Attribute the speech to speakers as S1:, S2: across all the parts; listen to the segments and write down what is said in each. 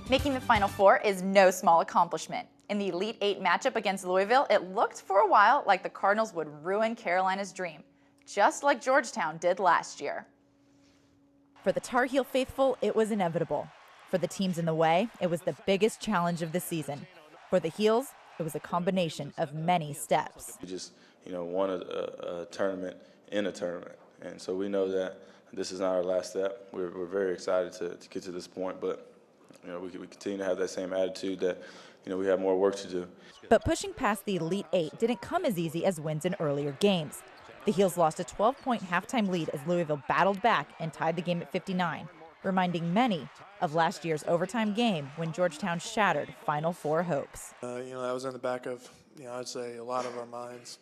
S1: Making the Final Four is no small accomplishment. In the Elite Eight matchup against Louisville, it looked for a while like the Cardinals would ruin Carolina's dream, just like Georgetown did last year. For the Tar Heel faithful, it was inevitable. For the teams in the way, it was the biggest challenge of the season. For the Heels, it was a combination of many steps.
S2: We just, won a tournament in a tournament, and so we know that this is not our last step. We're very excited to get to this point, but we continue to have that same attitude that we have more work to do.
S1: But pushing past the Elite Eight didn't come as easy as wins in earlier games. The Heels lost a 12-point halftime lead as Louisville battled back and tied the game at 59, reminding many of last year's overtime game when Georgetown shattered Final Four hopes.
S3: That was in the back of, I'd say a lot of our minds.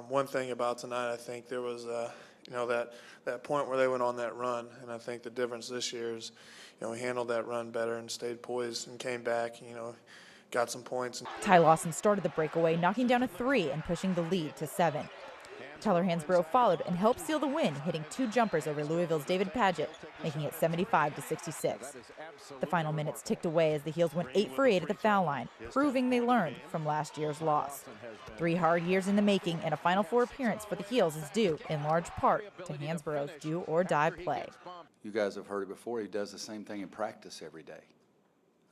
S3: One thing about tonight, I think there was, that point where they went on that run, and I think the difference this year is, we handled that run better and stayed poised and came back, got some points.
S1: Ty Lawson started the breakaway, knocking down a three and pushing the lead to 7. Tyler Hansbrough followed and helped seal the win, hitting 2 jumpers over Louisville's David Padgett, making it 75-66. The final minutes ticked away as the Heels went 8 for 8 at the foul line, proving they learned from last year's loss. 3 hard years in the making, and a Final Four appearance for the Heels is due, in large part, to Hansbrough's do-or-die play.
S4: You guys have heard it before. He does the same thing in practice every day.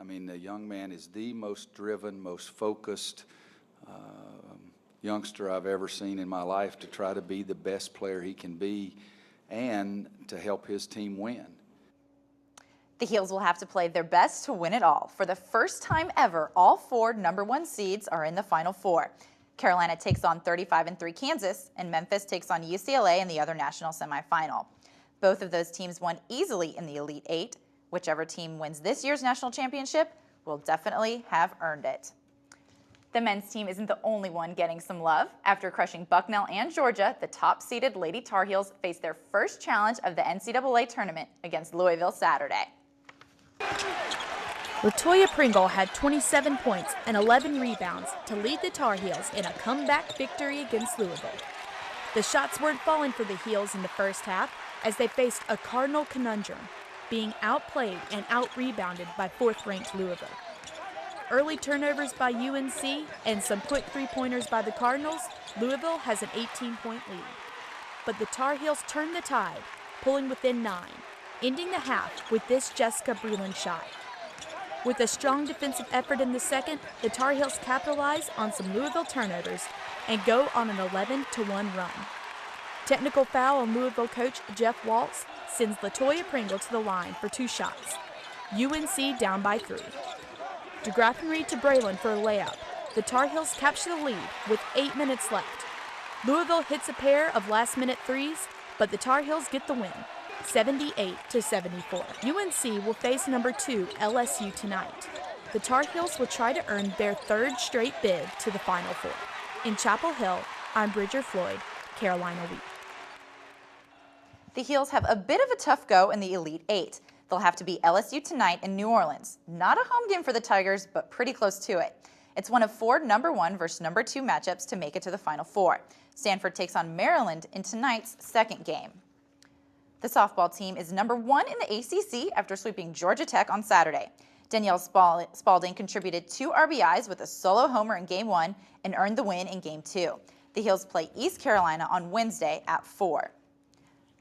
S4: I mean, the young man is the most driven, most focused youngster I've ever seen in my life to try to be the best player he can be and to help his team win.
S1: The Heels will have to play their best to win it all. For the first time ever, all 4 #1 seeds are in the Final Four. Carolina takes on 35-3 Kansas, and Memphis takes on UCLA in the other national semifinal. Both of those teams won easily in the Elite Eight. Whichever team wins this year's national championship will definitely have earned it. The men's team isn't the only one getting some love. After crushing Bucknell and Georgia, the top-seeded Lady Tar Heels face their first challenge of the NCAA tournament against Louisville Saturday.
S5: LaToya Pringle had 27 points and 11 rebounds to lead the Tar Heels in a comeback victory against Louisville. The shots weren't falling for the Heels in the first half as they faced a Cardinal conundrum, being outplayed and out-rebounded by 4th-ranked Louisville. Early turnovers by UNC and some quick 3-pointers by the Cardinals, Louisville has an 18-point lead. But the Tar Heels turned the tide, pulling within 9, ending the half with this Jessica Breland shot. With a strong defensive effort in the second, the Tar Heels capitalize on some Louisville turnovers and go on an 11-1 run. Technical foul on Louisville coach Jeff Waltz sends LaToya Pringle to the line for 2 shots. UNC down by 3. DeGraffenreid to Breland for a layup. The Tar Heels capture the lead with 8 minutes left. Louisville hits a pair of last-minute threes, but the Tar Heels get the win, 78-74. UNC will face number 2 LSU tonight. The Tar Heels will try to earn their 3rd straight bid to the Final Four. In Chapel Hill, I'm Bridger Floyd, Carolina Week.
S1: The Heels have a bit of a tough go in the Elite Eight. They'll have to beat LSU tonight in New Orleans. Not a home game for the Tigers, but pretty close to it. It's one of 4 #1 versus #2 matchups to make it to the Final Four. Stanford takes on Maryland in tonight's 2nd game. The softball team is #1 in the ACC after sweeping Georgia Tech on Saturday. Danielle Spalding contributed 2 RBIs with a solo homer in Game 1 and earned the win in Game 2. The Heels play East Carolina on Wednesday at 4.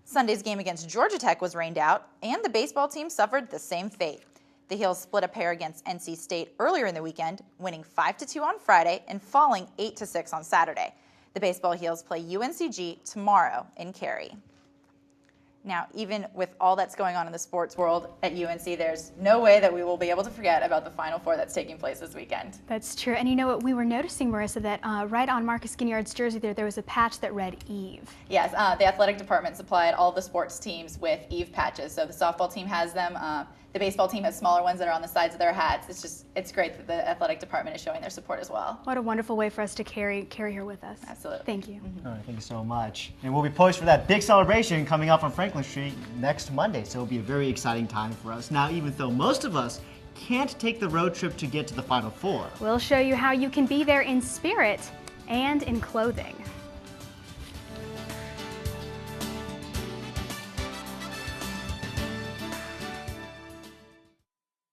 S1: Sunday's game against Georgia Tech was rained out, and the baseball team suffered the same fate. The Heels split a pair against NC State earlier in the weekend, winning 5-2 on Friday and falling 8-6 on Saturday. The baseball Heels play UNCG tomorrow in Cary. Now, even with all that's going on in the sports world at UNC, there's no way that we will be able to forget about the Final Four that's taking place this weekend.
S6: That's true. And you know what, we were noticing, Marissa, that right on Marcus Ginyard's jersey there was a patch that read Eve. Yes,
S1: the athletic department supplied all the sports teams with Eve patches. So the softball team has them. The baseball team has smaller ones that are on the sides of their hats. It's great that the athletic department is showing their support as well.
S6: What a wonderful way for us to carry her with us.
S1: Absolutely.
S6: Thank you.
S7: All right, thank you so much. And we'll be poised for that big celebration coming up on Franklin Street next Monday, so it'll be a very exciting time for us. Now, even though most of us can't take the road trip to get to the Final Four,
S6: we'll show you how you can be there in spirit and in clothing.